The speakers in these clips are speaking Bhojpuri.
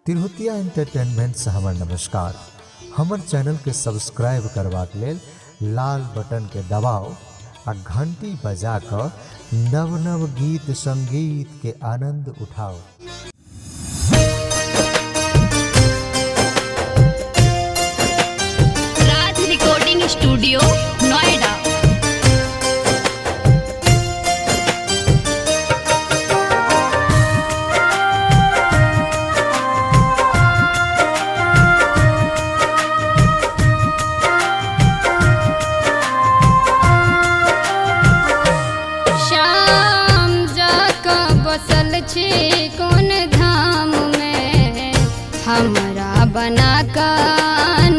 तिरहुतिया एंटरटेनमेंट से हमर नमस्कार। हमर चैनल के सब्सक्राइब करबाक लेल लाल बटन के दबाओ आ घंटी बजा कर नव नव गीत संगीत के आनंद उठाओ। राज रिकॉर्डिंग स्टूडियो नोएडा। बसल छे कौन धाम में हमरा बना कान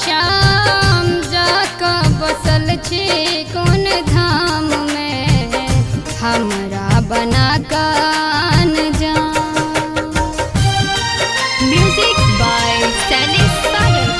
श्याम जाका बसल छे कौन धाम में हमरा बना कान म्यूजिक बाय सैनिक सागर।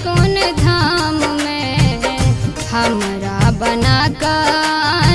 कौन धाम में हमरा बना कान